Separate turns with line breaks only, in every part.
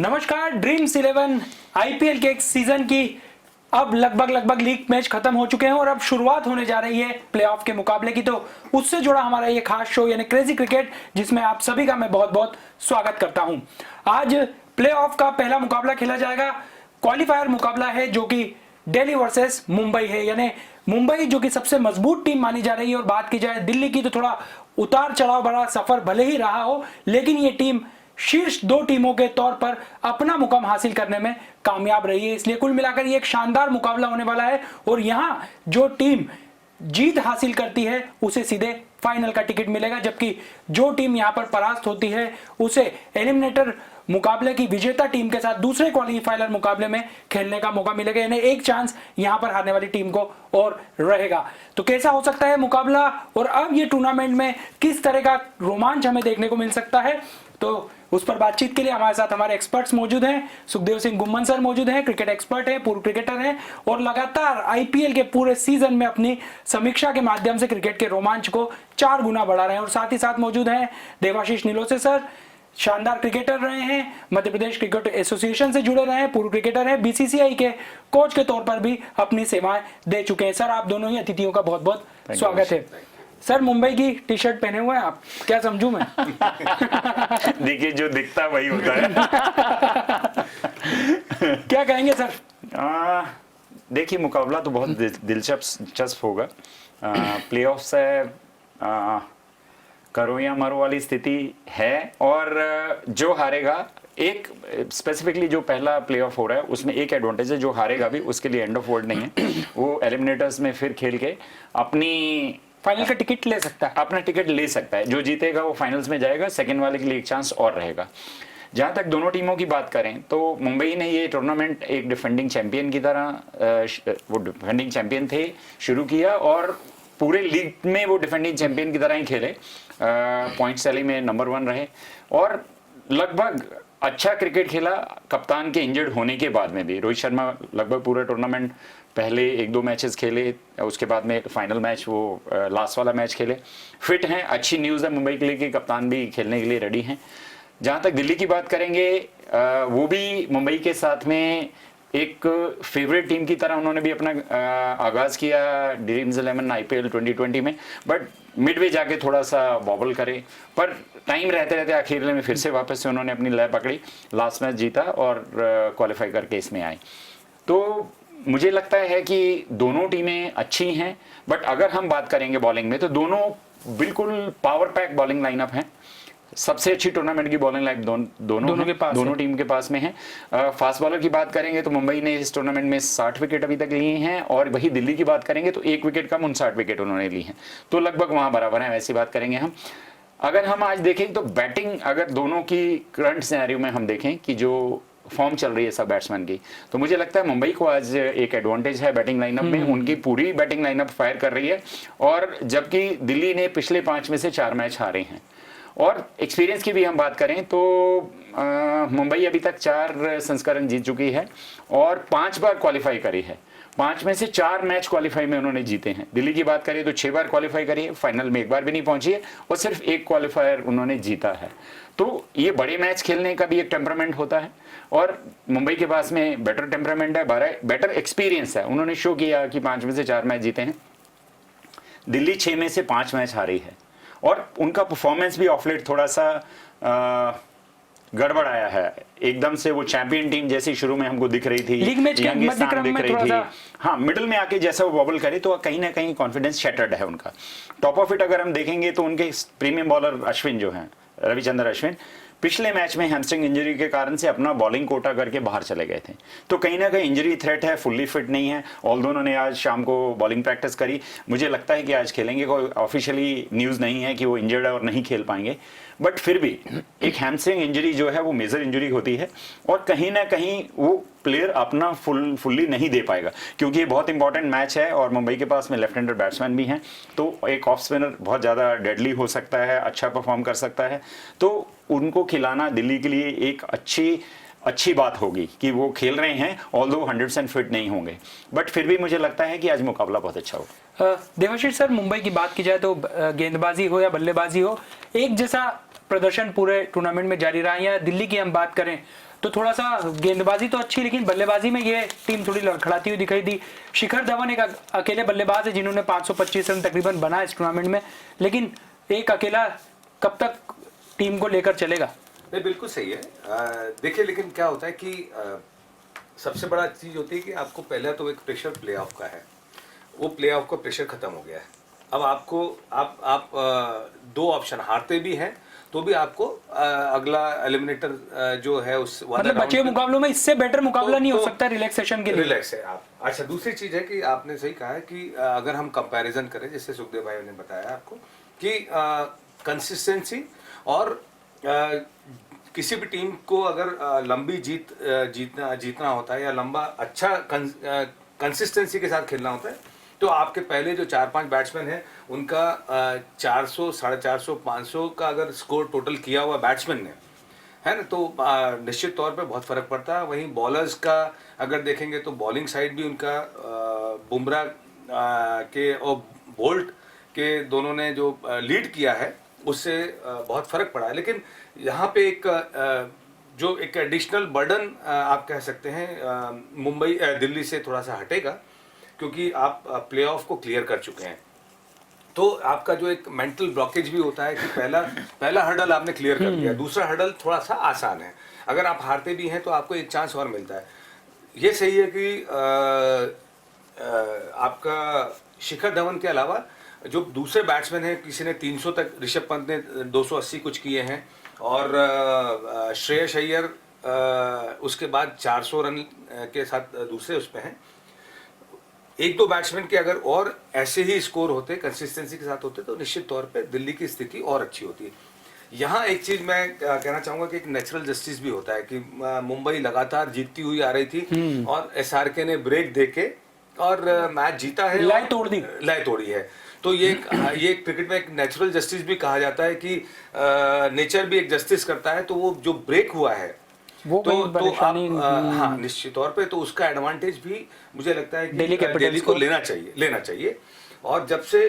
नमस्कार। Dreams 11 IPL के एक सीजन की अब लगभग लीग मैच खत्म हो चुके हैं और अब शुरुआत होने जा रही है प्लेऑफ के मुकाबले की। तो उससे जुड़ा हमारा ये खास शो यानी क्रेजी क्रिकेट, जिसमें आप सभी का मैं बहुत बहुत स्वागत करता हूं। आज प्लेऑफ का पहला मुकाबला खेला जाएगा। क्वालिफायर मुकाबला है जो कि दिल्ली वर्सेस मुंबई है, यानी मुंबई जो कि सबसे मजबूत टीम मानी जा रही है। और बात की जाए दिल्ली की तो थोड़ा उतार चढ़ाव भरा सफर भले ही रहा हो, लेकिन ये टीम शीर्ष दो टीमों के तौर पर अपना मुकाम हासिल करने में कामयाब रही है। इसलिए कुल मिलाकर ये एक शानदार मुकाबला होने वाला है और यहां जो टीम जीत हासिल करती है उसे सीधे फाइनल का टिकट मिलेगा, जबकि जो टीम यहां पर परास्त होती है उसे एलिमिनेटर मुकाबले की विजेता टीम के साथ दूसरे क्वालिफायर मुकाबले में खेलने का मौका मिलेगा, यानी एक चांस यहां पर हारने वाली टीम को और रहेगा। तो कैसा हो सकता है मुकाबला और अब ये टूर्नामेंट में किस तरह का रोमांच हमें देखने को मिल सकता है, तो उस पर बातचीत के लिए हमारे साथ हमारे एक्सपर्ट्स मौजूद हैं। सुखदेव सिंह गुम्मन सर मौजूद हैं, क्रिकेट एक्सपर्ट हैं, पूर्व क्रिकेटर हैं और लगातार आईपीएल के पूरे सीजन में अपनी समीक्षा के माध्यम से क्रिकेट के रोमांच को 4 गुना बढ़ा रहे हैं। और साथ ही साथ मौजूद हैं देवाशीष नीलोसे सर, शानदार क्रिकेटर रहे हैं, मध्य प्रदेश क्रिकेट एसोसिएशन से जुड़े रहे हैं, पूर्व क्रिकेटर हैं, बीसीसीआई के कोच के तौर पर भी अपनी सेवाएं दे चुके हैं। सर, आप दोनों ही अतिथियों का बहुत बहुत स्वागत है। सर, मुंबई की टी शर्ट पहने हुए हैं आप, क्या समझूं मैं?
देखिए, जो दिखता वही होता है।
क्या कहेंगे सर?
देखिए, मुकाबला तो बहुत दिलचस्प होगा। प्लेऑफ से करो या मरो वाली स्थिति है और जो हारेगा, एक स्पेसिफिकली जो पहला प्लेऑफ हो रहा है उसमें एक एडवांटेज है, जो हारेगा भी उसके लिए एंड ऑफ वर्ल्ड नहीं है। वो एलिमिनेटर्स में फिर खेल के अपनी
फाइनल का टिकट ले सकता है,
अपना टिकट ले सकता है। जो जीतेगा वो फाइनल्स में जाएगा, सेकंड वाले के लिए एक चांस और रहेगा। जहां तक दोनों टीमों की बात करें तो मुंबई ने ये टूर्नामेंट एक डिफेंडिंग चैंपियन की तरह, वो डिफेंडिंग चैंपियन थे, शुरू किया और पूरे लीग में वो डिफेंडिंग चैंपियन की तरह ही खेले। पॉइंट टैली में नंबर 1 रहे और लगभग अच्छा क्रिकेट खेला। कप्तान के इंजर्ड होने के बाद में भी रोहित शर्मा लगभग पूरा टूर्नामेंट पहले 1-2 मैचेस खेले, उसके बाद में फाइनल मैच, वो लास्ट वाला मैच खेले, फिट हैं। अच्छी न्यूज़ है मुंबई के लिए कि कप्तान भी खेलने के लिए रेडी हैं। जहाँ तक दिल्ली की बात करेंगे, वो भी मुंबई के साथ में एक फेवरेट टीम की तरह उन्होंने भी अपना आगाज़ किया ड्रीम्स 11 आईपीएल 2020 में, बट मिडवे जाके थोड़ा सा बॉबल करे, पर टाइम रहते रहते आखिर में फिर से वापस से उन्होंने अपनी लय पकड़ी, लास्ट मैच जीता और क्वालिफाई करके इसमें आए। तो मुझे लगता है कि दोनों टीमें अच्छी हैं, बट अगर हम बात करेंगे बॉलिंग में तो दोनों बिल्कुल पावर पैक बॉलिंग लाइनअप हैं। सबसे अच्छी टूर्नामेंट की बॉलिंग लाइन दोनों टीम के पास में है। फास्ट बॉलर की बात करेंगे तो मुंबई ने इस टूर्नामेंट में 60 विकेट अभी तक लिए हैं और वही दिल्ली की बात करेंगे तो 1 विकेट कम 59 विकेट उन्होंने ली हैं, तो लगभग वहां बराबर है। वैसी बात करेंगे हम। अगर हम आज देखें तो बैटिंग, अगर दोनों की करंट सिनेरियो में हम देखें कि जो फॉर्म चल रही है सब बैट्समैन की, तो मुझे लगता है मुंबई को आज एक एडवांटेज है बैटिंग लाइनअप में। उनकी पूरी बैटिंग लाइनअप फायर कर रही है और जबकि दिल्ली ने पिछले 5 में से 4 मैच हारे हैं। और एक्सपीरियंस की भी हम बात करें तो मुंबई अभी तक 4 संस्करण जीत चुकी है और 5 बार क्वालिफाई करी है। 5 में से 4 मैच क्वालिफाई में उन्होंने जीते हैं। दिल्ली की बात करें तो 6 बार क्वालिफाई करी है, फाइनल में 1 बार भी नहीं पहुंची है और सिर्फ 1 क्वालिफायर उन्होंने जीता है। तो ये बड़े मैच खेलने का भी एक टेम्परामेंट होता है और मुंबई के पास में बेटर टेम्परामेंट है, बेटर एक्सपीरियंस है। उन्होंने शो किया कि 5 में से 4 मैच जीते हैं। दिल्ली 6 में से 5 मैच हारी है और उनका परफॉर्मेंस भी ऑफ लेट थोड़ा सा गड़बड़ आया है। एकदम से वो चैंपियन टीम जैसी शुरू में हमको दिख रही थी,
लीग मैच के मध्य क्रम में थोड़ा सा,
हाँ, मिडिल में आके जैसा वो बॉबल करे तो कहीं ना कहीं कॉन्फिडेंस शैटर्ड है उनका। टॉप ऑफ इट अगर हम देखेंगे तो उनके प्रीमियम बॉलर अश्विन जो हैं, रविचंद्र अश्विन, पिछले मैच में हैमस्ट्रिंग इंजरी के कारण से अपना बॉलिंग कोटा करके बाहर चले गए थे, तो कहीं ना कहीं इंजरी थ्रेट है, फुल्ली फिट नहीं है। ऑल दोनों ने आज शाम को बॉलिंग प्रैक्टिस करी, मुझे लगता है कि आज खेलेंगे। कोई ऑफिशियली न्यूज़ नहीं है कि वो इंजर्ड है और नहीं खेल पाएंगे, बट फिर भी एक हैमस्ट्रिंग इंजरी जो है वो मेजर इंजरी होती है और कहीं ना कहीं वो प्लेयर अपना फुल्ली नहीं दे पाएगा, क्योंकि ये बहुत इंपॉर्टेंट मैच है और मुंबई के पास में लेफ्ट हैंडर बैट्समैन भी हैं, तो एक ऑफ स्पिनर बहुत ज़्यादा डेडली हो सकता है, अच्छा परफॉर्म कर सकता है। तो उनको खिलाना दिल्ली के लिए एक अच्छी बात होगी कि वो खेल रहे हैं, ऑल्दो 100% फिट नहीं होंगे, बट फिर भी मुझे लगता है कि आज मुकाबला बहुत अच्छा होगा।
देवाशीष सर, मुंबई की बात की जाए तो गेंदबाजी हो या बल्लेबाजी हो, एक जैसा प्रदर्शन पूरे टूर्नामेंट में जारी रहा। या दिल्ली की हम बात करें तो थोड़ा सा गेंदबाजी तो अच्छी, लेकिन बल्लेबाजी में ये टीम थोड़ी लड़खड़ाती हुई दिखाई दी। शिखर धवन एक अकेले बल्लेबाज है जिन्होंने 525 रन तकरीबन बनाए इस टूर्नामेंट में, लेकिन एक अकेला कब तक टीम को लेकर चलेगा?
नहीं, बिल्कुल सही है। देखिए, लेकिन क्या होता है कि सबसे बड़ा चीज़ होती है कि आपको पहला तो एक प्रेशर प्लेऑफ का है, वो प्लेऑफ का प्रेशर खत्म हो गया है। अब आपको आप दो ऑप्शन, हारते भी हैं तो भी आपको अगला एलिमिनेटर जो है उस
मतलब बचे मुकाबलों में इससे बेटर मुकाबला नहीं हो सकता रिलैक्सेशन के लिए।
रिलैक्स है आप। अच्छा, दूसरी चीज़ है कि आपने सही कहा है कि अगर हम कंपैरिजन करें, जैसे सुखदेव भाई ने बताया आपको कि कंसिस्टेंसी और किसी भी टीम को अगर लंबी जीतना होता है या लंबा अच्छा कंसिस्टेंसी के साथ खेलना होता है, तो आपके पहले जो 4-5 बैट्समैन हैं उनका 400, 450, 500 का अगर स्कोर टोटल किया हुआ बैट्समैन ने है ना, तो निश्चित तौर पे बहुत फर्क पड़ता है। वहीं बॉलर्स का अगर देखेंगे तो बॉलिंग साइड भी उनका बुमराह के और बोल्ट के दोनों ने जो लीड किया है उससे बहुत फर्क पड़ा है। लेकिन यहाँ पे जो एक एडिशनल बर्डन आप कह सकते हैं दिल्ली से थोड़ा सा हटेगा, क्योंकि आप प्लेऑफ को क्लियर कर चुके हैं। तो आपका जो एक मेंटल ब्लॉकेज भी होता है कि पहला हर्डल आपने क्लियर कर दिया, दूसरा हर्डल थोड़ा सा आसान है। अगर आप हारते भी हैं तो आपको एक चांस और मिलता है। ये सही है कि आपका शिखर धवन के अलावा जो दूसरे बैट्समैन हैं, किसी ने 300 तक, ऋषभ पंत ने 280 कुछ किए हैं, और श्रेयस अय्यर उसके बाद 400 रन के साथ दूसरे उस पे हैं। एक दो बैट्समैन के अगर और ऐसे ही स्कोर होते, कंसिस्टेंसी के साथ होते, तो निश्चित तौर पे दिल्ली की स्थिति और अच्छी होती है। यहाँ एक चीज मैं कहना चाहूंगा कि एक नेचुरल जस्टिस भी होता है कि मुंबई लगातार जीतती हुई आ रही थी और एसआरके ने ब्रेक देके और मैच जीता है, लय तोड़ी है। तो ये क्रिकेट में एक नेचुरल जस्टिस भी कहा जाता है कि नेचर भी एक जस्टिस करता है। तो वो जो ब्रेक हुआ है वो तो आप हाँ, निश्चित तौर पे तो उसका एडवांटेज भी मुझे लगता है कि दिल्ली को लेना चाहिए। और जब से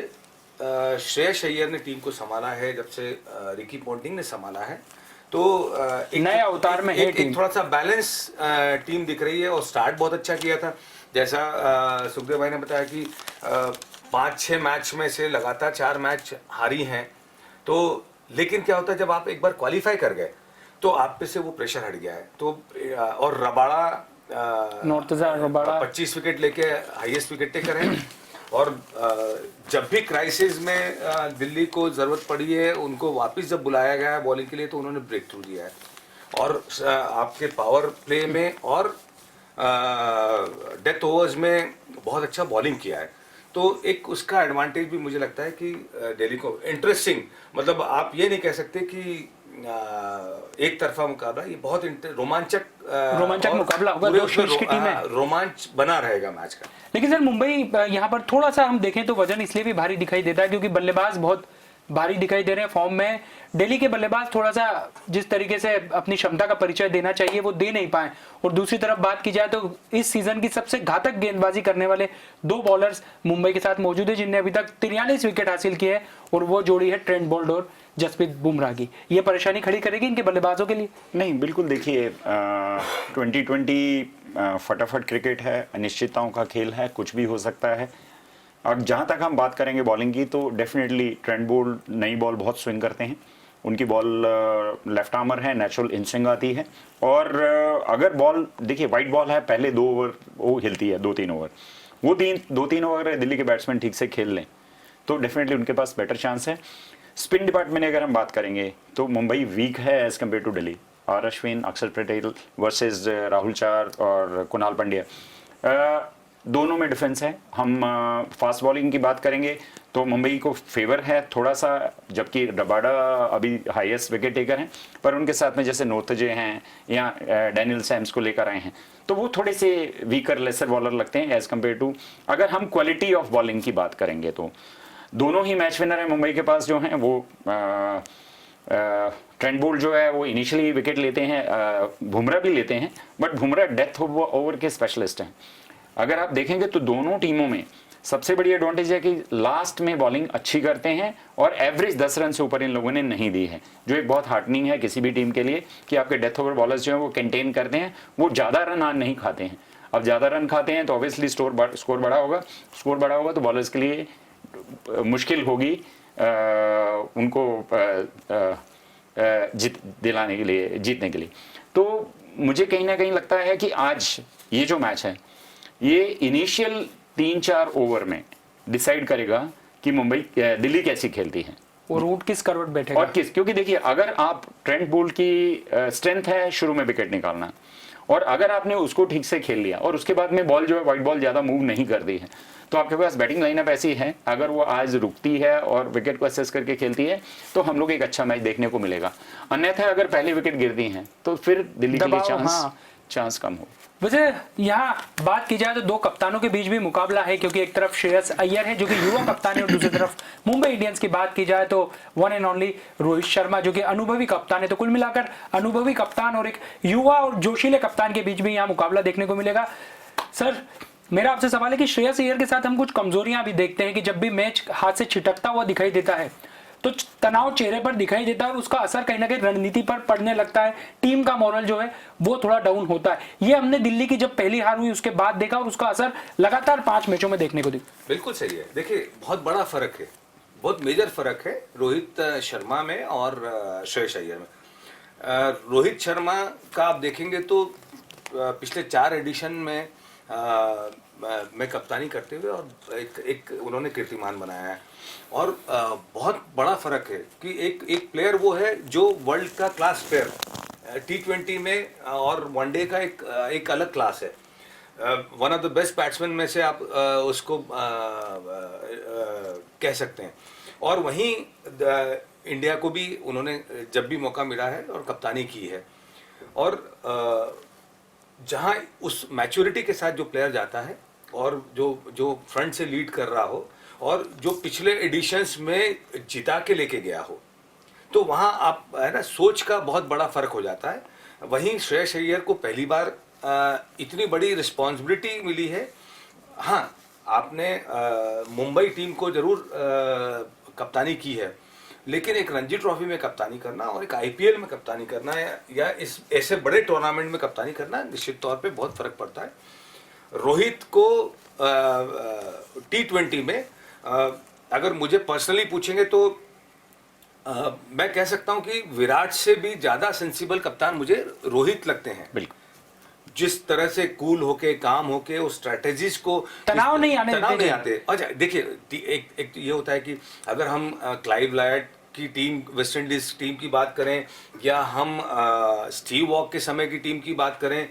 श्रेयस अय्यर ने टीम को संभाला है, जब से रिकी पॉन्टिंग ने संभाला है, तो एक नए अवतार में एक थोड़ा सा बैलेंस टीम दिख रही है। और स्टार्ट बहुत अच्छा किया था, जैसा सुखदेव भाई ने बताया कि 5-6 मैच में से लगातार 4 मैच हारी हैं। तो लेकिन क्या होता है, जब आप एक बार क्वालिफाई कर गए तो आप पे से वो प्रेशर हट गया है। तो और रबाड़ा 25 विकेट लेके हाईएस्ट विकेट टेकर है। और जब भी क्राइसिस में दिल्ली को जरूरत पड़ी है, उनको वापस जब बुलाया गया है बॉलिंग के लिए, तो उन्होंने ब्रेक थ्रू दिया है। और आपके पावर प्ले में और डेथ ओवर्स में बहुत अच्छा बॉलिंग किया है। तो एक उसका एडवांटेज भी मुझे लगता है कि दिल्ली को इंटरेस्टिंग, मतलब आप ये नहीं कह सकते कि एक तरफा मुकाबला, ये बहुत रोमांचक
मुकाबला होगा। दो शीर्ष की टीम है,
रोमांच बना रहेगा मैच का।
लेकिन सर मुंबई यहाँ पर थोड़ा सा हम देखें तो वजन इसलिए भी भारी दिखाई देता है क्योंकि बल्लेबाज बहुत भारी दिखाई दे रहे हैं फॉर्म में। दिल्ली के बल्लेबाज थोड़ा सा जिस तरीके से अपनी क्षमता का परिचय देना चाहिए वो दे नहीं पाए। और दूसरी तरफ बात की जाए तो इस सीजन की सबसे घातक गेंदबाजी करने वाले 2 बॉलर्स मुंबई के साथ मौजूद है, जिनने अभी तक 43 विकेट हासिल किए हैं, और वो जोड़ी है ट्रेंट बोल्ट और जसप्रीत बुमराह की। ये परेशानी खड़ी करेगी इनके बल्लेबाजों के लिए?
नहीं, बिल्कुल। देखिए, 2020 फटाफट क्रिकेट है, अनिश्चितताओं का खेल है, कुछ भी हो सकता है। और जहाँ तक हम बात करेंगे बॉलिंग की, तो डेफिनेटली ट्रेंट बोल्ट नई बॉल बहुत स्विंग करते हैं। उनकी बॉल लेफ्ट आर्मर है, नेचुरल इंस्विंग आती है। और अगर बॉल देखिए वाइट बॉल है, पहले 2 ओवर वो हिलती है, 2-3 ओवर, वो 2-3 ओवर दिल्ली के बैट्समैन ठीक से खेल लें तो डेफिनेटली उनके पास बेटर चांस है। स्पिन डिपार्टमेंट अगर हम बात करेंगे तो मुंबई वीक है as compared to Delhi. R Ashwin, Akshar Patel versus Rahul चार और कुणाल पांड्या, दोनों में डिफेंस है। हम फास्ट बॉलिंग की बात करेंगे तो मुंबई को फेवर है थोड़ा सा, जबकि रबाडा अभी हाईएस्ट विकेट टेकर हैं, पर उनके साथ में जैसे नोतजे हैं या डैनियल सैम्स को लेकर आए हैं, तो वो थोड़े से वीकर लेसर बॉलर लगते हैं एज कम्पेयर टू। अगर हम क्वालिटी ऑफ बॉलिंग की बात करेंगे तो दोनों ही मैच विनर हैं मुंबई के पास जो हैं वो। ट्रेंट बोल्ट जो है वो इनिशियली विकेट लेते हैं, बुमराह भी लेते हैं, बट बुमराह डेथ ओवर के स्पेशलिस्ट हैं। अगर आप देखेंगे तो दोनों टीमों में सबसे बड़ी एडवांटेज है कि लास्ट में बॉलिंग अच्छी करते हैं और एवरेज 10 रन से ऊपर इन लोगों ने नहीं दी है, जो एक बहुत हार्टनिंग है किसी भी टीम के लिए कि आपके डेथ ओवर बॉलर्स जो हैं वो कंटेन करते हैं, वो ज़्यादा रन आज नहीं खाते हैं। अब ज़्यादा रन खाते हैं तो ऑब्वियसली स्कोर बड़ा होगा, स्कोर बड़ा होगा तो बॉलर्स के लिए मुश्किल होगी उनको जीतने के लिए। तो मुझे कहीं ना कहीं लगता है कि आज ये जो मैच है ये इनिशियल 3-4 ओवर में डिसाइड करेगा कि दिल्ली कैसी खेलती है,
वो रूट किस करवट बैठेगा
और क्योंकि देखिए अगर आप ट्रेंट बोल्ट की स्ट्रेंथ है शुरू में विकेट निकालना, और अगर आपने उसको ठीक से खेल लिया और उसके बाद में बॉल जो है व्हाइट बॉल ज्यादा मूव नहीं करती है, तो आपके पास बैटिंग लाइनअप ऐसी है अगर वो आज रुकती है और विकेट को असेस करके खेलती है तो हम लोग एक अच्छा मैच देखने को मिलेगा। अन्यथा अगर पहले विकेट गिरती हैं तो फिर दिल्ली के लिए चांस कम हो।
वैसे यहाँ बात की जाए तो दो कप्तानों के बीच भी मुकाबला है, क्योंकि एक तरफ श्रेयस अय्यर है जो कि युवा कप्तान है और दूसरी तरफ मुंबई इंडियंस की बात की जाए तो one and only Rohit Sharma जो कि अनुभवी कप्तान है। तो कुल मिलाकर अनुभवी कप्तान और एक युवा और जोशीले कप्तान के बीच भी यहाँ मुकाबला देखने को मिलेगा। सर मेरा आपसे सवाल है कि श्रेयस अय्यर के साथ हम कुछ कमजोरियां भी देखते हैं कि जब भी मैच हाथ से छिटकता हुआ दिखाई देता है तो तनाव चेहरे पर दिखाई देता है और उसका असर कहीं ना कहीं रणनीति पर पड़ने लगता है, टीम का मोरल जो है वो थोड़ा डाउन होता है। ये हमने दिल्ली की जब पहली हार हुई उसके बाद देखा और उसका असर लगातार 5 मैचों में देखने को दिखा।
बिल्कुल सही है। देखिए बहुत बड़ा फर्क है, बहुत मेजर फर्क है रोहित शर्मा में और श्रेयस अय्यर में। रोहित शर्मा का आप देखेंगे तो पिछले 4 एडिशन में मैं कप्तानी करते हुए और एक उन्होंने कीर्तिमान बनाया है। और बहुत बड़ा फर्क है कि एक प्लेयर वो है जो वर्ल्ड का क्लास प्लेयर, T20 में और वनडे का एक अलग क्लास है, one of the best batsman में से आप उसको कह सकते हैं। और वहीं इंडिया को भी उन्होंने जब भी मौका मिला है और कप्तानी की है। और जहां उस मैच्योरिटी के साथ जो प्लेयर जाता है और जो फ्रंट से लीड कर रहा हो और जो पिछले एडिशंस में जिता के लेके गया हो, तो वहां आप है ना सोच का बहुत बड़ा फर्क हो जाता है। वहीं श्रेयस अय्यर को पहली बार इतनी बड़ी रिस्पॉन्सिबिलिटी मिली है। हाँ, आपने मुंबई टीम को जरूर कप्तानी की है, लेकिन एक रणजी ट्रॉफी में कप्तानी करना और एक IPL में कप्तानी करना या इस ऐसे बड़े टूर्नामेंट में कप्तानी करना निश्चित तौर पे बहुत फर्क पड़ता है। रोहित को T20 में अगर मुझे पर्सनली पूछेंगे तो मैं कह सकता हूं कि विराट से भी ज्यादा सेंसिबल कप्तान मुझे रोहित लगते हैं।
बिल्कुल,
जिस तरह से कूल होके काम होके उस स्ट्रेटेजीज को
तनाव नहीं
आते। अच्छा देखिए एक ये होता है कि अगर हम क्लाइव लायड की टीम, वेस्ट इंडीज टीम की बात करें या हम स्टीव वॉक के समय की टीम की बात करें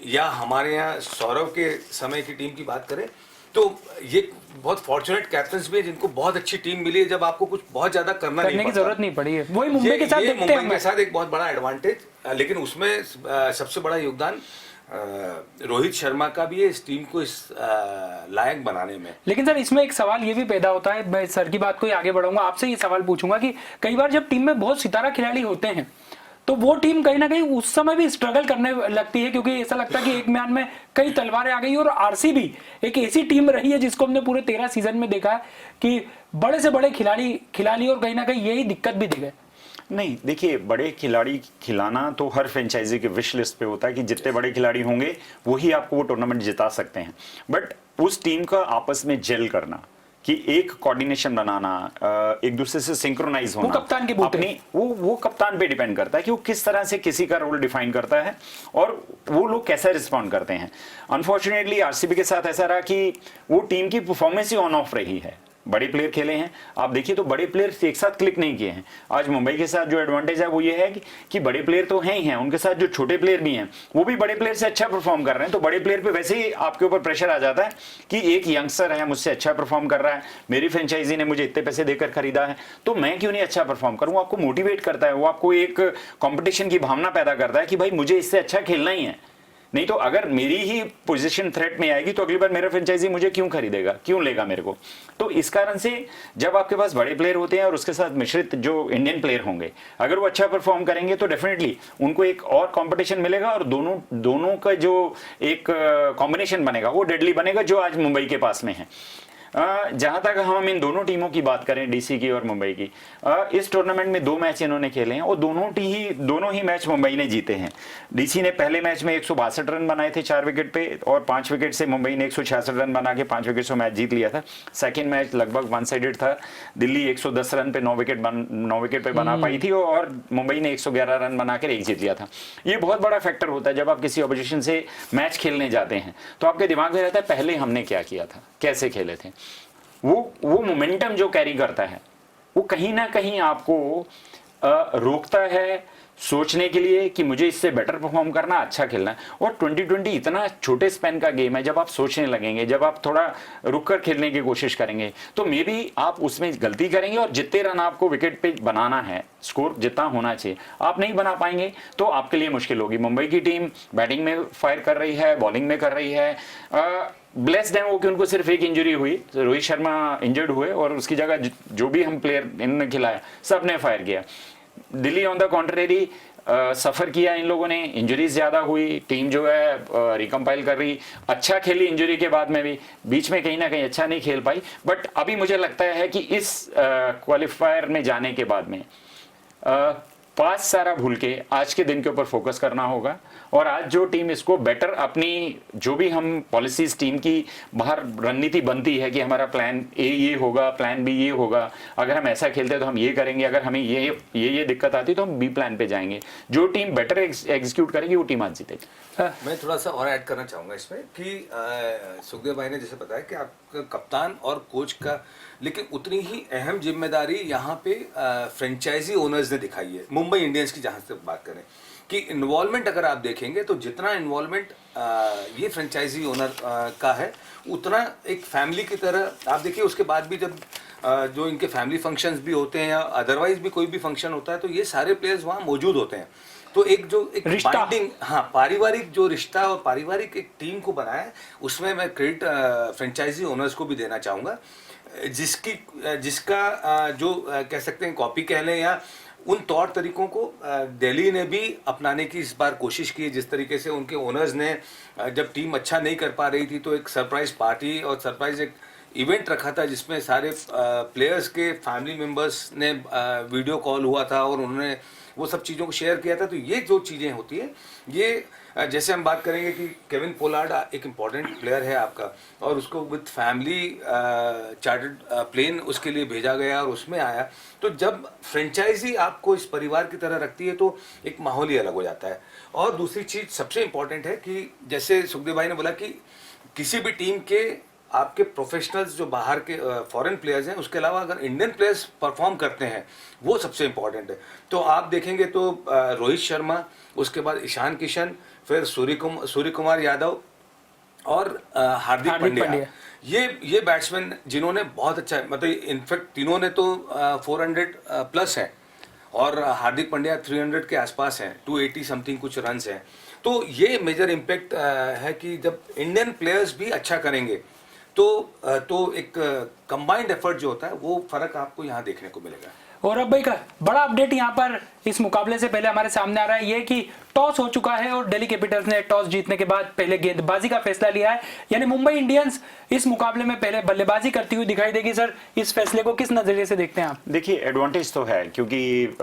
या हमारे यहाँ सौरव के समय की टीम की बात करें, तो ये बहुत फॉर्चुनेट कैप्टन्स भी है जिनको बहुत अच्छी टीम मिली है जब आपको कुछ बहुत ज्यादा करने की
जरूरत नहीं पड़ी है। वही मुंबई के साथ देखते हैं,
मुंबई के साथ एक बहुत बड़ा एडवांटेज, लेकिन उसमें सबसे बड़ा योगदान रोहित शर्मा का भी है इस टीम को इस लायक बनाने में।
लेकिन सर इसमें एक सवाल ये भी पैदा होता है, मैं सर की बात को ही आगे बढ़ाऊंगा, आपसे ये सवाल पूछूंगा कि कई बार जब टीम में बहुत सितारा खिलाड़ी होते हैं तो वो टीम कहीं ना कहीं उस समय भी स्ट्रगल करने लगती है, क्योंकि ऐसा लगता है कि एक मैदान में कई तलवारें आ गई। और RCB एक ऐसी टीम रही है जिसको हमने पूरे 13 सीजन में देखा है कि बड़े से बड़े खिलाड़ी और कहीं ना कहीं यही दिक्कत भी दे गए।
नहीं देखिए, बड़े खिलाड़ी खिलाना तो हर फ्रेंचाइजी के विश लिस्ट पे होता है कि जितने बड़े खिलाड़ी होंगे वही आपको वो टूर्नामेंट जिता सकते हैं। बट उस टीम का आपस में जेल करना, कि एक कोऑर्डिनेशन बनाना, एक दूसरे से सिंक्रोनाइज होना,
वो कप्तान के बूते
अपनी वो कप्तान पे डिपेंड करता है कि वो किस तरह से किसी का रोल डिफाइन करता है और वो लोग कैसे रिस्पॉन्ड करते हैं। अनफॉर्चुनेटली RCB के साथ ऐसा रहा कि वो टीम की परफॉर्मेंस ही ऑन ऑफ रही है। बड़े प्लेयर खेले हैं, आप देखिए तो बड़े प्लेयर एक साथ क्लिक नहीं किए हैं। आज मुंबई के साथ जो एडवांटेज है वो ये है कि बड़े प्लेयर तो हैं ही हैं, उनके साथ जो छोटे प्लेयर भी हैं वो भी बड़े प्लेयर से अच्छा परफॉर्म कर रहे हैं। तो बड़े प्लेयर पे वैसे ही आपके ऊपर प्रेशर आ जाता है कि एक यंगस्टर है, मुझसे अच्छा परफॉर्म कर रहा है, मेरी फ्रेंचाइजी ने मुझे इतने पैसे देकर खरीदा है, तो मैं क्यों नहीं अच्छा परफॉर्म करूँ। आपको मोटिवेट करता है, वो आपको एक कॉम्पिटिशन की भावना पैदा करता है कि भाई मुझे इससे अच्छा खेलना ही है। नहीं तो अगर मेरी ही पोजीशन थ्रेट में आएगी तो अगली बार मेरा फ्रेंचाइजी मुझे क्यों खरीदेगा, क्यों लेगा मेरे को। तो इस कारण से जब आपके पास बड़े प्लेयर होते हैं और उसके साथ मिश्रित जो इंडियन प्लेयर होंगे, अगर वो अच्छा परफॉर्म करेंगे तो डेफिनेटली उनको एक और कंपटीशन मिलेगा और दोनों का जो एक कॉम्बिनेशन बनेगा वो डेडली बनेगा, जो आज मुंबई के पास में है। जहां तक हम इन दोनों टीमों की बात करें, डीसी की और मुंबई की, इस टूर्नामेंट में 2 मैच इन्होंने खेले हैं और दोनों ही मैच मुंबई ने जीते हैं। डीसी ने पहले मैच में 162 रन बनाए थे 4 विकेट पे और 5 विकेट से मुंबई ने 166 रन बना के 5 विकेट से मैच जीत लिया था। सेकंड मैच लगभग वन साइडेड था, दिल्ली 110 रन पे 9 विकेट पे बना पाई थी और मुंबई ने 111 रन बनाकर 1 जीत लिया था। ये बहुत बड़ा फैक्टर होता है जब आप किसी ऑपोजिशन से मैच खेलने जाते हैं, तो आपके दिमाग में रहता है पहले हमने क्या किया था, कैसे खेले थे। वो मोमेंटम जो कैरी करता है वो कहीं ना कहीं आपको रोकता है सोचने के लिए कि मुझे इससे बेटर परफॉर्म करना, अच्छा खेलना है। और 2020 इतना छोटे स्पैन का गेम है, जब आप सोचने लगेंगे, जब आप थोड़ा रुक कर खेलने की कोशिश करेंगे तो मे बी आप उसमें गलती करेंगे और जितने रन आपको विकेट पे बनाना है, स्कोर जितना होना चाहिए, आप नहीं बना पाएंगे तो आपके लिए मुश्किल होगी। मुंबई की टीम बैटिंग में फायर कर रही है, बॉलिंग में कर रही है। ब्लेस्ड है वो कि उनको सिर्फ एक इंजरी हुई, रोहित शर्मा इंजर्ड हुए और उसकी जगह जो भी हम प्लेयर इन्होंने खिलाया सब ने फायर किया। दिल्ली ऑन द कॉन्ट्रेरी सफर किया इन लोगों ने, इंजरीज ज्यादा हुई, टीम जो है रिकम्पाइल कर रही, अच्छा खेली इंजरी के बाद में भी, बीच में कहीं ना कहीं अच्छा नहीं खेल पाई। बट अभी मुझे लगता है कि इस क्वालिफायर में जाने के बाद में पास सारा भूल के आज के दिन के ऊपर फोकस करना होगा और आज जो टीम इसको बेटर अपनी जो भी हम पॉलिसीज टीम की बाहर रणनीति बनती है कि हमारा प्लान ए ये होगा, प्लान बी ये होगा, अगर हम ऐसा खेलते हैं तो हम ये करेंगे, अगर हमें ये दिक्कत आती है तो हम बी प्लान पे जाएंगे। जो टीम बेटर एग्जीक्यूट करेगी वो टीम आज जीतेगी।
मैं थोड़ा सा और ऐड करना चाहूँगा इसमें कि सुखदेव भाई ने जैसे बताया कि आपका कप्तान और कोच का, लेकिन उतनी ही अहम जिम्मेदारी यहाँ पे फ्रेंचाइजी ओनर्स ने दिखाई है। मुंबई इंडियंस की जहाँ से बात करें कि इन्वॉल्वमेंट अगर आप देखेंगे तो जितना इन्वॉल्वमेंट ये फ्रेंचाइजी ओनर का है उतना एक फैमिली की तरह आप देखिए। उसके बाद भी जब जो इनके फैमिली फंक्शंस भी होते हैं या अदरवाइज भी कोई भी फंक्शन होता है तो ये सारे प्लेयर्स वहाँ मौजूद होते हैं। तो एक बाइंडिंग, हाँ, पारिवारिक जो रिश्ता और पारिवारिक एक टीम को बनाया है, उसमें मैं क्रेडिट फ्रेंचाइजी ओनर्स को भी देना चाहूँगा, जिसका जो कह सकते हैं कॉपी कह लें या उन तौर तरीकों को दिल्ली ने भी अपनाने की इस बार कोशिश की। जिस तरीके से उनके ओनर्स ने जब टीम अच्छा नहीं कर पा रही थी तो एक सरप्राइज पार्टी और सरप्राइज एक इवेंट रखा था जिसमें सारे प्लेयर्स के फैमिली मेंबर्स ने वीडियो कॉल हुआ था और उन्होंने वो सब चीज़ों को शेयर किया था। तो ये जो चीज़ें होती है, ये जैसे हम बात करेंगे कि केविन पोलार्ड एक इम्पॉर्टेंट प्लेयर है आपका और उसको विद फैमिली चार्टर्ड प्लेन उसके लिए भेजा गया और उसमें आया। तो जब फ्रेंचाइजी आपको इस परिवार की तरह रखती है तो एक माहौल ही अलग हो जाता है। और दूसरी चीज़ सबसे इम्पॉर्टेंट है कि जैसे सुखदेव भाई ने बोला कि किसी भी टीम के आपके प्रोफेशनल्स जो बाहर के फॉरेन प्लेयर्स हैं, उसके अलावा अगर इंडियन प्लेयर्स परफॉर्म करते हैं वो सबसे इम्पॉर्टेंट है। तो आप देखेंगे तो रोहित शर्मा, उसके बाद ईशान किशन, फिर सूर्य कुमार यादव और हार्दिक पांड्या, ये बैट्समैन जिन्होंने बहुत अच्छा, मतलब इनफैक्ट तीनों ने तो 400 प्लस हैं और हार्दिक पांड्या 300 के आसपास हैं, 280 समथिंग कुछ रन्स हैं। तो ये मेजर इम्पैक्ट है कि जब इंडियन प्लेयर्स भी अच्छा करेंगे तो एक कंबाइंड एफर्ट जो होता है वो फर्क आपको यहाँ देखने को मिलेगा।
और अब भाई का बड़ा अपडेट यहाँ पर इस मुकाबले से पहले हमारे सामने आ रहा है ये कि टॉस हो चुका है और दिल्ली कैपिटल्स ने टॉस जीतने के बाद पहले गेंदबाजी का फैसला लिया है, यानी मुंबई इंडियंस इस मुकाबले में पहले बल्लेबाजी करती हुई दिखाई देगी। सर, इस फैसले को किस नजरिए से देखते हैं आप?
देखिए, एडवांटेज तो है क्योंकि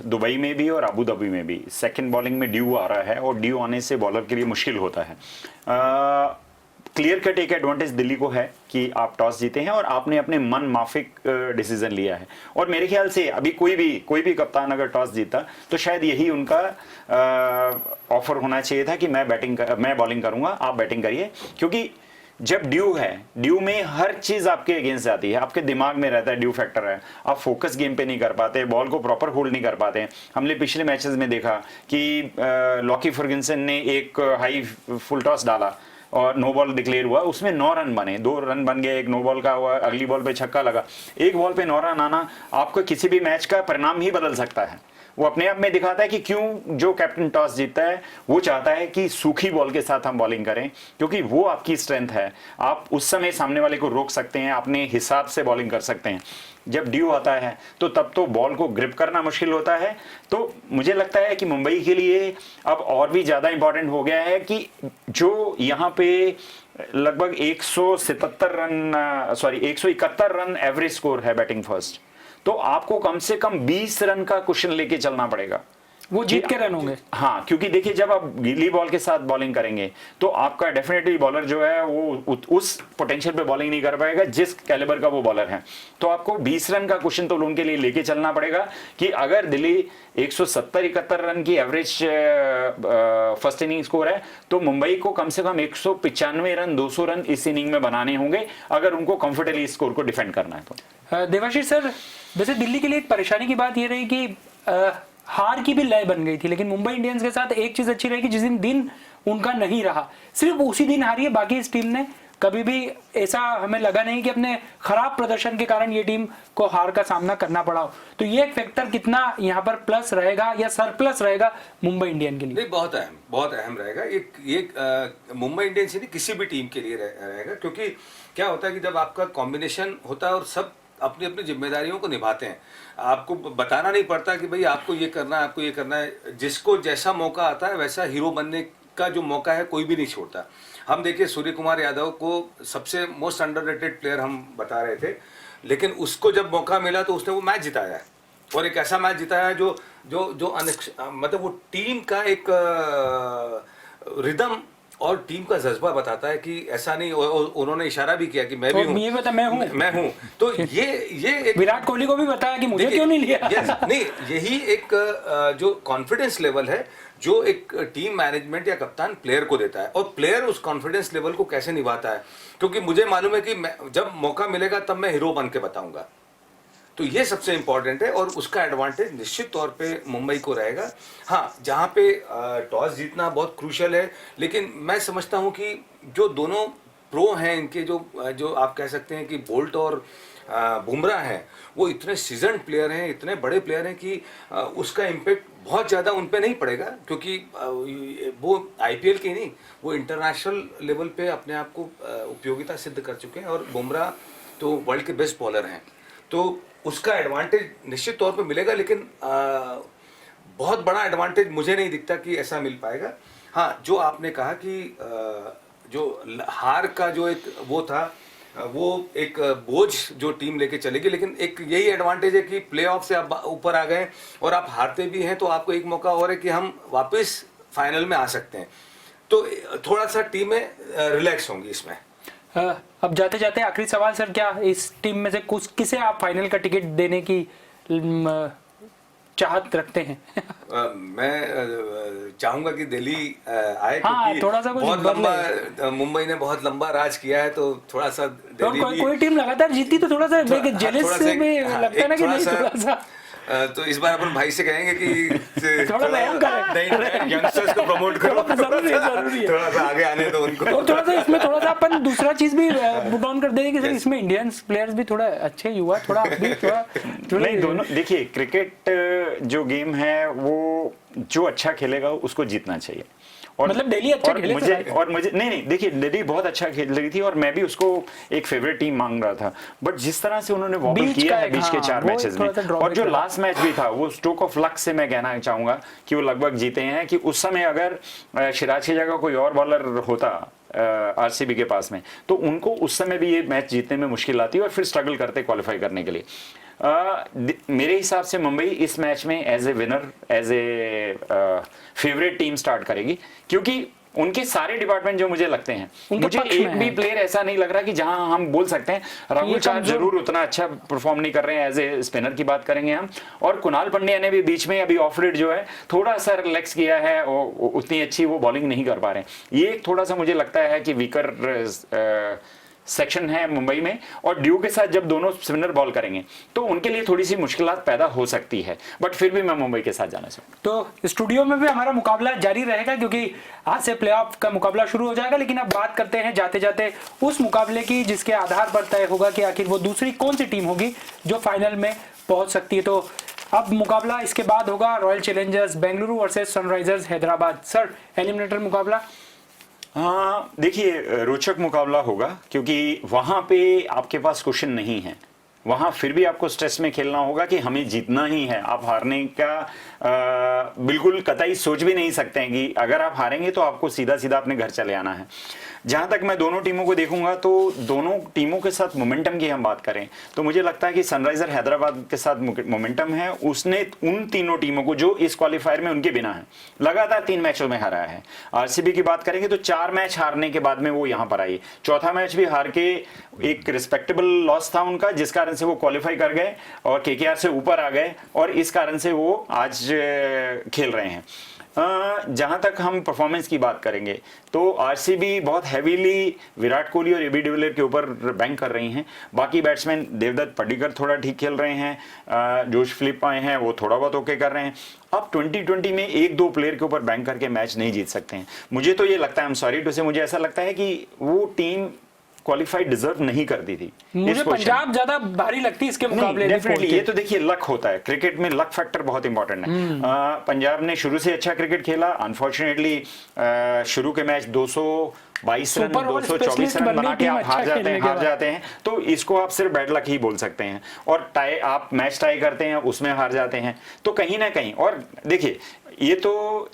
दुबई में भी और अबू धाबी में भी सेकंड बॉलिंग में ड्यू आ रहा है और ड्यू आने से बॉलर के लिए मुश्किल होता है। क्लियर कट एक एडवांटेज दिल्ली को है कि आप टॉस जीते हैं और आपने अपने मन माफिक डिसीजन लिया है। और मेरे ख्याल से अभी कोई भी कप्तान अगर टॉस जीता तो शायद यही उनका ऑफर होना चाहिए था कि मैं बॉलिंग करूंगा, आप बैटिंग करिए। क्योंकि जब ड्यू है, ड्यू में हर चीज आपके अगेंस्ट जाती है, आपके दिमाग में रहता है, ड्यू फैक्टर है, आप फोकस गेम पे नहीं कर पाते, बॉल को प्रॉपर होल्ड नहीं कर पाते। हमने पिछले मैचेस में देखा कि लॉकी फर्ग्यूसन ने एक हाई फुल टॉस डाला और नो बॉल डिक्लेयर हुआ, उसमें 9 रन बने, 2 रन बन गए, एक नो बॉल का हुआ, अगली बॉल पे छक्का लगा। एक बॉल पे 9 रन आना आपको किसी भी मैच का परिणाम ही बदल सकता है। वो अपने आप में दिखाता है कि क्यों जो कैप्टन टॉस जीतता है वो चाहता है कि सूखी बॉल के साथ हम बॉलिंग करें, क्योंकि वो आपकी स्ट्रेंथ है। आप उस समय सामने वाले को रोक सकते हैं, अपने हिसाब से बॉलिंग कर सकते हैं। जब ड्यू आता है तो तब तो बॉल को ग्रिप करना मुश्किल होता है। तो मुझे लगता है कि मुंबई के लिए अब और भी ज़्यादा इंपॉर्टेंट हो गया है कि जो यहाँ पे लगभग 171 रन एवरेज स्कोर है बैटिंग फर्स्ट, तो आपको कम से कम 20 रन का कुशन लेके चलना पड़ेगा।
वो जीत के रन होंगे।
हाँ, क्योंकि देखिए जब आप गीली बॉल के साथ बॉलिंग करेंगे तो आपका डेफिनेटली बॉलर जो है वो उस पोटेंशियल पे बॉलिंग नहीं कर पाएगा जिस कैलिबर का वो बॉलर है। तो आपको 20 रन का क्वेश्चन तो उनके लिए लेके चलना पड़ेगा कि अगर दिल्ली 170-71 रन की एवरेज फर्स्ट इनिंग स्कोर है तो मुंबई को कम से कम 195 रन 200 रन इस इनिंग में बनाने होंगे अगर उनको कंफर्टेबली इस स्कोर को डिफेंड करना है तो।
देवाशीष सर, वैसे दिल्ली के लिए एक परेशानी की बात ये रही कि हार की भी लय बन गई थी, लेकिन मुंबई इंडियंस के साथ एक चीज अच्छी रही कि जिस दिन उनका नहीं रहा सिर्फ उसी दिन हारी है, बाकी इस टीम ने कभी भी ऐसा हमें लगा नहीं कि अपने खराब प्रदर्शन के कारण ये टीम को हार का सामना करना पड़ा हो। तो ये एक फैक्टर कितना यहाँ पर प्लस रहेगा या सरप्लस रहेगा मुंबई इंडियन के लिए?
नहीं, बहुत अहम रहेगा ये मुंबई इंडियंस ही नहीं किसी भी टीम के लिए रहेगा, क्योंकि क्या होता है कि जब आपका कॉम्बिनेशन होता है और सब अपनी अपनी जिम्मेदारियों को निभाते हैं, आपको बताना नहीं पड़ता कि भाई आपको ये करना है, आपको ये करना है। जिसको जैसा मौका आता है वैसा हीरो बनने का जो मौका है कोई भी नहीं छोड़ता। हम देखिए सूर्य कुमार यादव को सबसे मोस्ट अंडररेटेड प्लेयर हम बता रहे थे, लेकिन उसको जब मौका मिला तो उसने वो मैच जिताया है, और एक ऐसा मैच जिताया है जो जो जो मतलब वो टीम का एक रिदम और टीम का जज्बा बताता है कि ऐसा नहीं। उन्होंने इशारा भी किया कि मैं भी हूँ, मैं हूँ। तो ये एक
विराट कोहली को भी बताया कि मुझे क्यों नहीं लिया।
नहीं, यही एक जो कॉन्फिडेंस लेवल है जो एक टीम मैनेजमेंट या कप्तान प्लेयर को देता है, और प्लेयर उस कॉन्फिडेंस लेवल को कैसे निभाता है, क्योंकि मुझे मालूम है कि जब मौका मिलेगा तब मैं हीरो बन के बताऊंगा। तो ये सबसे इंपॉर्टेंट है और उसका एडवांटेज निश्चित तौर पे मुंबई को रहेगा। हाँ, जहाँ पे टॉस जीतना बहुत क्रूशियल है, लेकिन मैं समझता हूँ कि जो दोनों प्रो हैं इनके, जो आप कह सकते हैं कि बोल्ट और बुमराह हैं, वो इतने सीजन प्लेयर हैं, इतने बड़े प्लेयर हैं कि उसका इम्पेक्ट बहुत ज़्यादा उन पे नहीं पड़ेगा, क्योंकि वो आईपीएल के नहीं, वो इंटरनेशनल लेवल पे अपने आप को उपयोगिता सिद्ध कर चुके हैं, और बुमराह तो वर्ल्ड के बेस्ट बॉलर हैं। तो उसका एडवांटेज निश्चित तौर पे मिलेगा, लेकिन बहुत बड़ा एडवांटेज मुझे नहीं दिखता कि ऐसा मिल पाएगा। हाँ, जो आपने कहा कि जो हार का जो एक वो था, वो एक बोझ जो टीम लेके चलेगी, लेकिन एक यही एडवांटेज है कि प्लेऑफ से आप ऊपर आ गए और आप हारते भी हैं तो आपको एक मौका और है कि हम वापस फाइनल में आ सकते हैं। तो थोड़ा सा टीमें रिलैक्स होंगी इसमें।
अब जाते जाते आखिरी सवाल सर, क्या इस टीम में से किसे आप फाइनल का टिकट देने की चाहत रखते हैं?
मैं चाहूंगा कि दिल्ली आए,
हाँ,
क्योंकि
थोड़ा सा
बहुत लंबा मुंबई ने बहुत लंबा राज किया है, तो थोड़ा सा दिल्ली भी
कोई टीम लगातार जीती तो थोड़ा सा जेलस से भी लगता है ना कि नहीं, थोड़ा सा
तो इस बार अपन भाई से कहेंगे कि
थोड़ा
यंगस्टर्स को प्रमोट करो,
जरूरी है।
थोड़ा सा आगे आने दो उनको।
और थोड़ा सा इसमें थोड़ा सा अपन दूसरा चीज भी पुट ऑन कर देंगे कि सर इसमें इंडियंस प्लेयर्स भी थोड़ा अच्छे युवा थोड़ा
नहीं, दोनों देखिए, क्रिकेट जो गेम है वो जो अच्छा खेलेगा उसको जीतना चाहिए। और
मतलब दिल्ली अच्छा खेले
मुझे नहीं देखिए, दिल्ली बहुत अच्छा खेल रही थी और मैं भी उसको एक फेवरेट टीम मांग रहा था, बट जिस तरह से उन्होंने वॉबल किया है बीच के 4 मैचेस में, और जो लास्ट मैच भी था वो स्ट्रोक ऑफ लक से मैं कहना चाहूंगा कि वो लगभग जीते हैं। कि उस समय अगर सिराज की जगह कोई और बॉलर होता आरसीबी के पास में, तो उनको उस समय भी ये मैच जीतने में मुश्किल आती और फिर स्ट्रगल करते क्वालिफाई करने के लिए। मेरे हिसाब से मुंबई इस मैच में as a winner, as a favourite team start करेगी, क्योंकि उनके सारे डिपार्टमेंट जो मुझे लगते हैं, मुझे एक भी प्लेयर ऐसा नहीं लग रहा कि जहां हम बोल सकते हैं राहुल चार जरूर उतना अच्छा परफॉर्म नहीं कर रहे हैं, एज ए स्पिनर की बात करेंगे हम। और कुणाल पंड्या ने भी बीच में अभी ऑफ रेट जो है थोड़ा सा रिलैक्स किया है, और उतनी अच्छी वो बॉलिंग नहीं कर पा रहे हैं। ये थोड़ा सा मुझे लगता है कि वीकर सेक्शन है मुंबई में, और ड्यू के साथ जब दोनों स्पिनर बॉल करेंगे तो उनके लिए थोड़ी सी मुश्किलात पैदा हो सकती है, बट फिर भी मैं मुंबई के साथ जाना चाहूंगा।
तो स्टूडियो में भी हमारा मुकाबला जारी रहेगा, क्योंकि आज से प्लेऑफ का मुकाबला शुरू हो जाएगा। लेकिन अब बात करते हैं जाते जाते उस मुकाबले की जिसके आधार पर तय होगा कि आखिर वो दूसरी कौन सी टीम होगी जो फाइनल में पहुंच सकती है। तो अब मुकाबला इसके बाद होगा royal Challengers Bengaluru versus Sunrisers Hyderabad. Sir eliminator मुकाबला।
हाँ देखिए, रोचक मुकाबला होगा क्योंकि वहां पे आपके पास क्वेश्चन नहीं है, वहां फिर भी आपको स्ट्रेस में खेलना होगा कि हमें जीतना ही है। आप हारने का बिल्कुल कतई सोच भी नहीं सकते हैं कि अगर आप हारेंगे तो आपको सीधा सीधा अपने घर चले आना है। जहां तक मैं दोनों टीमों को देखूंगा तो दोनों टीमों के साथ मोमेंटम की हम बात करें तो मुझे लगता है कि सनराइजर हैदराबाद के साथ मोमेंटम है। उसने उन तीनों टीमों को जो इस क्वालिफायर में उनके बिना है लगातार 3 मैचों में हराया है। आरसीबी की बात करेंगे तो 4 मैच हारने के बाद में वो यहां पर आई, चौथा मैच भी हार के एक रिस्पेक्टेबल लॉस था उनका, जिस कारण से वो क्वालिफाई कर गए और केकेआर से ऊपर आ गए और इस कारण से वो आज खेल रहे हैं। जहां तक हम परफॉर्मेंस की बात करेंगे तो आरसीबी बहुत हैवीली विराट कोहली और एबी डिविलियर के ऊपर बैंक कर रही हैं। बाकी बैट्समैन देवदत्त पडिक्कल थोड़ा ठीक खेल रहे हैं, जोश फिलिप आए हैं वो थोड़ा बहुत ओके कर रहे हैं। अब 2020 में 1-2 प्लेयर के ऊपर बैंक करके मैच नहीं जीत सकते हैं। मुझे तो ये लगता है, आई एम सॉरी टू से, मुझे ऐसा लगता है कि वो टीम क्वालिफाई डिजर्व नहीं करती थी।
मुझे पंजाब ज्यादा भारी लगती है इसके मुकाबले।
डेफिनेटली ये तो देखिए लक होता है, क्रिकेट में लक फैक्टर बहुत इंपॉर्टेंट है। पंजाब ने शुरू से अच्छा क्रिकेट खेला, अनफॉर्चुनेटली शुरू के मैच 222 रन 224 रन बना के आप हार जाते हैं तो इसको आप सिर्फ बैड लक ही बोल सकते हैं। और टाई, आप मैच टाई करते हैं उसमें हार जाते हैं तो कहीं ना कहीं, और देखिए ये तो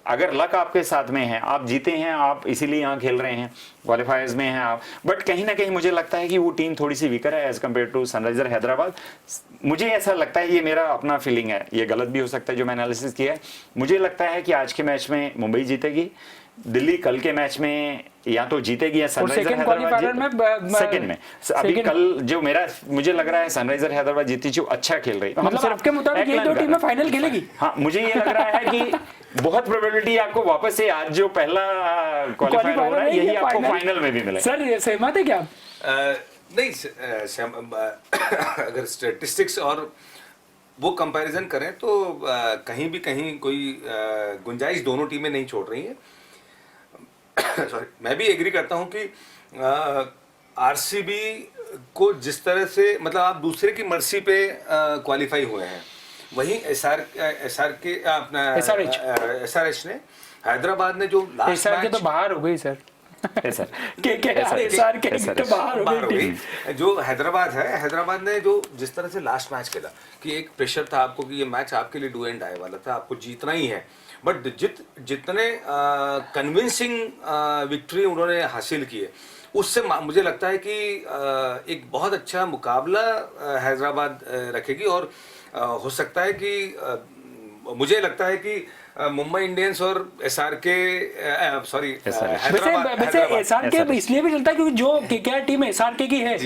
अगर लक आपके साथ में है, आप जीते हैं, आप इसीलिए यहाँ खेल रहे हैं, क्वालिफायर्स में हैं आप, बट कहीं ना कहीं मुझे लगता है कि वो टीम थोड़ी सी वीकर है as compared to Sunriser Hyderabad. मुझे ऐसा लगता है, ये मेरा अपना फीलिंग है, ये गलत भी हो सकता है जो मैंने एनालिसिस किया है। मुझे लगता है कि आज के मैच में मुंबई जीतेगी, दिल्ली कल के मैच में या तो जीतेगी या सनराइजर हैदराबाद सेकंड में। अभी कल जो मुझे लग रहा है सनराइजर हैदराबाद जीती जो अच्छा खेल रही है,
मतलब आपके मुताबिक ये दो टीमें फाइनल खेलेगी।
हाँ मुझे ये लग रहा है कि बहुत प्रोबेबिलिटी आपको वापस से आज जो पहला क्वालिफायर हो रहा है यही आपको फाइनल में भी मिले।
सर सहमत है क्या?
नहीं, अगर स्टैटिस्टिक्स और वो कंपैरिजन करें तो कहीं भी कहीं कोई गुंजाइश दोनों टीमें नहीं छोड़ रही हैं। सॉरी, मैं भी एग्री करता हूं कि आरसीबी को जिस तरह से, मतलब आप दूसरे की मर्जी पे क्वालिफाई हुए हैं, वहीं एसआरएच ने, हैदराबाद ने जो लास्ट मैच
तो बाहर हो गई सर।
जो हैदराबाद ने जो जिस तरह से लास्ट मैच खेला कि एक प्रेशर था आपको कि ये मैच आपके लिए डू एंड डाई वाला था, आपको जीतना ही है, बट जितने कन्विंसिंग विक्ट्री उन्होंने हासिल की है उससे मुझे लगता है कि एक बहुत अच्छा मुकाबला हैदराबाद रखेगी। और हो सकता है कि मुझे लगता है कि मुंबई इंडियंस और एसआरके, सॉरी
वैसे एसआरके इसलिए भी चलता है क्योंकि जो केकेआर टीम एसआरके की है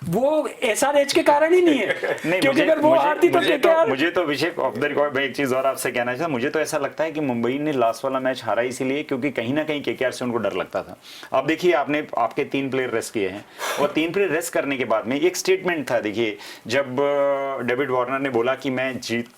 वो एसआरएच के कारण ही नहीं है। नहीं, क्योंकि अगर वो आती तो केकेआर।
मुझे तो विषय ऑफ द रिकॉर्ड में एक चीज और आपसे कहना चाहता, मुझे तो ऐसा लगता है कि मुंबई ने लास्ट वाला मैच हारा इसीलिए क्योंकि कहीं ना कहीं केकेआर से उनको डर लगता था। आप देखिए, आपके 3 प्लेयर रेस्ट किए हैं और 3 प्लेयर रेस्ट करने के बाद में एक स्टेटमेंट था, देखिए जब डेविड वार्नर ने बोला कि मैं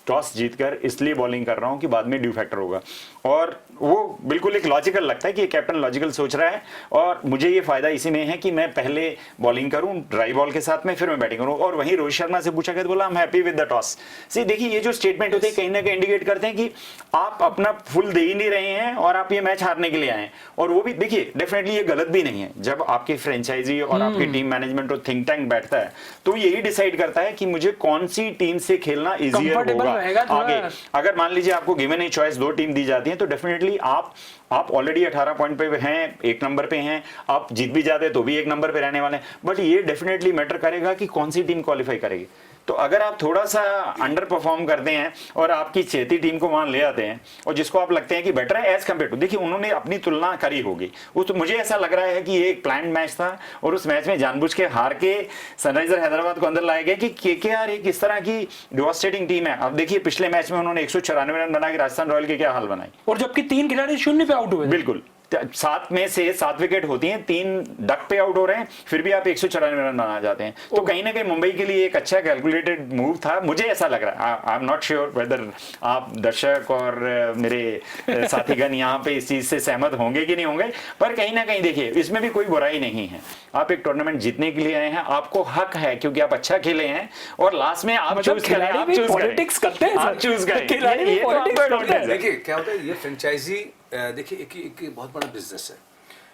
टॉस जीतकर इसलिए बॉलिंग कर रहा हूं कि बाद में ड्यू फैक्टर होगा, और वो बिल्कुल एक लॉजिकल लगता है कि कैप्टन लॉजिकल सोच रहा है और मुझे ये फायदा इसी में है कि मैं पहले बॉलिंग करूं ड्राई बॉल के साथ में, फिर मैं बैटिंग करूं। और वहीं रोहित शर्मा से पूछा गया तो बोला I am happy with the toss. See देखिए, ये जो स्टेटमेंट होते हैं कहीं ना कहीं इंडिकेट करते हैं कि आप अपना फुल दे ही नहीं रहे हैं और आप ये मैच हारने के लिए आए हैं। और वो भी देखिए डेफिनेटली ये गलत भी नहीं है, जब आपकी फ्रेंचाइजी और आपकी टीम मैनेजमेंट और थिंक टैंक बैठता है तो यही डिसाइड करता है कि मुझे कौन सी टीम से खेलना इजियर होगा आगे। अगर मान लीजिए आपको गिवन ए चॉइस 2 टीम दी जाती है तो डेफिनेटली आप ऑलरेडी 18 पॉइंट पे हैं, 1 नंबर पे हैं, आप जीत भी जाते तो भी 1 नंबर पे रहने वाले हैं, बट ये डेफिनेटली मैटर करेगा कि कौन सी टीम क्वालिफाई करेगी। तो अगर आप थोड़ा सा अंडर परफॉर्म करते हैं और आपकी चेती टीम को वहां ले आते हैं और जिसको आप लगते हैं कि बेटर है एज कम्पेयर टू, देखिए उन्होंने अपनी तुलना करी होगी, वो तो मुझे ऐसा लग रहा है कि ये एक प्लान्ड मैच था और उस मैच में जानबूझ के हार के सनराइजर हैदराबाद को अंदर लाया गया कि केकेआर एक इस तरह की डिवास्टेटिंग टीम है। अब देखिए पिछले मैच में उन्होंने 194 रन बना के राजस्थान रॉयल के क्या हाल बनाई,
और जबकि 3 खिलाड़ी 0 पे आउट हुए।
बिल्कुल 7 में से 7 विकेट होती हैं, 3 डक पे आउट हो रहे हैं, फिर भी आप 194 रन बना जाते हैं। तो कहीं ना कहीं मुंबई के लिए एक अच्छा कैलकुलेटेड मूव था, मुझे ऐसा लग रहा है। I am not sure whether आप दर्शक और मेरे साथीगण यहाँ पे इस चीज से सहमत होंगे कि नहीं होंगे, पर कहीं ना कहीं देखिए इसमें भी कोई बुराई नहीं है। आप एक टूर्नामेंट जीतने के लिए आए हैं, आपको हक है क्योंकि आप अच्छा खेले हैं, और लास्ट में आप चूज करें, आप चूज
पॉलिटिक्स करते हैं,
आप चूज करें।
खिलाड़ी भी politics करते हैं।
देखिए क्या होता है, ये फ्रेंचाइजी देखिए एक बहुत बड़ा बिजनेस है।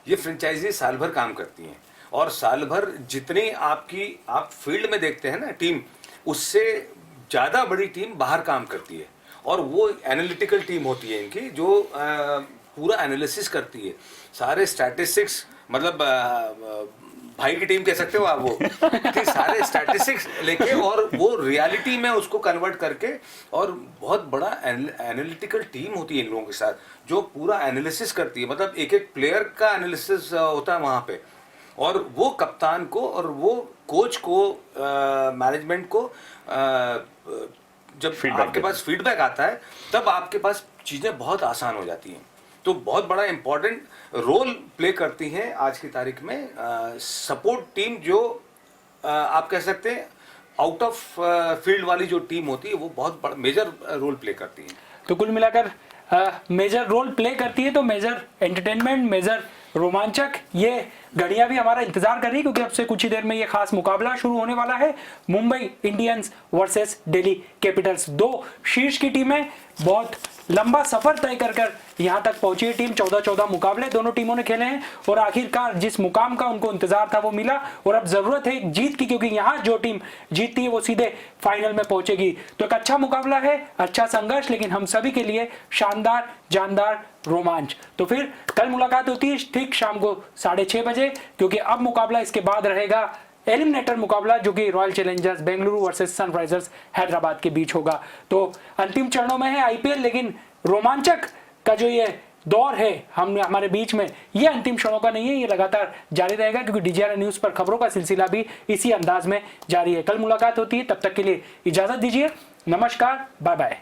ये फ्रेंचाइजी साल भर काम करती हैं, और साल भर जितनी आप फील्ड में देखते हैं ना टीम, उससे ज़्यादा बड़ी टीम बाहर काम करती है, और वो एनालिटिकल टीम होती है इनकी, जो पूरा एनालिसिस करती है, सारे स्टैटिस्टिक्स, मतलब भाई की टीम कह सकते हो आप, वो कि सारे स्टैटिस्टिक्स लेके और वो रियलिटी में उसको कन्वर्ट करके, और बहुत बड़ा एनालिटिकल टीम होती है इन लोगों के साथ, जो पूरा एनालिसिस करती है। मतलब एक एक प्लेयर का एनालिसिस होता है वहाँ पे, और वो कप्तान को और वो कोच को, मैनेजमेंट को जब आपके पास फीडबैक आता है, तब आपके पास चीज़ें बहुत आसान हो जाती हैं। तो बहुत बड़ा इंपॉर्टेंट रोल प्ले करती हैं आज की तारीख में सपोर्ट टीम, जो आप कह सकते हैं आउट ऑफ फील्ड वाली जो टीम होती है, वो बहुत बड़ा मेजर रोल प्ले करती है।
तो कुल मिलाकर मेजर रोल प्ले करती है, तो मेजर एंटरटेनमेंट, मेजर रोमांचक ये घड़ियां भी हमारा इंतजार कर रही है, क्योंकि अब से कुछ ही देर में ये खास मुकाबला शुरू होने वाला है, Mumbai Indians versus Delhi Capitals. 2 शीर्ष की टीमें, बहुत लंबा सफर तय कर यहां तक पहुंची है टीम। 14 मुकाबले दोनों टीमों ने खेले हैं, और आखिरकार जिस मुकाम का उनको इंतजार था वो मिला, और अब जरूरत है एक जीत की, क्योंकि यहां जो टीम जीतती है वो सीधे फाइनल में पहुंचेगी। तो एक अच्छा मुकाबला है, अच्छा संघर्ष, लेकिन हम सभी के लिए शानदार जानदार रोमांच। तो फिर कल मुलाकात होती है ठीक शाम को 6:30 बजे, क्योंकि अब मुकाबला इसके बाद रहेगा एलिमिनेटर मुकाबला, जो कि royal Challengers Bengaluru versus Sunrisers Hyderabad के बीच होगा। तो अंतिम चरणों में है आईपीएल, लेकिन रोमांचक का जो ये दौर है हमारे बीच में, ये अंतिम क्षणों का नहीं है, ये लगातार जारी रहेगा, क्योंकि डीजीआर न्यूज पर खबरों का सिलसिला भी इसी अंदाज में जारी है। कल मुलाकात होती है, तब तक के लिए इजाजत दीजिए, नमस्कार, बाय बाय।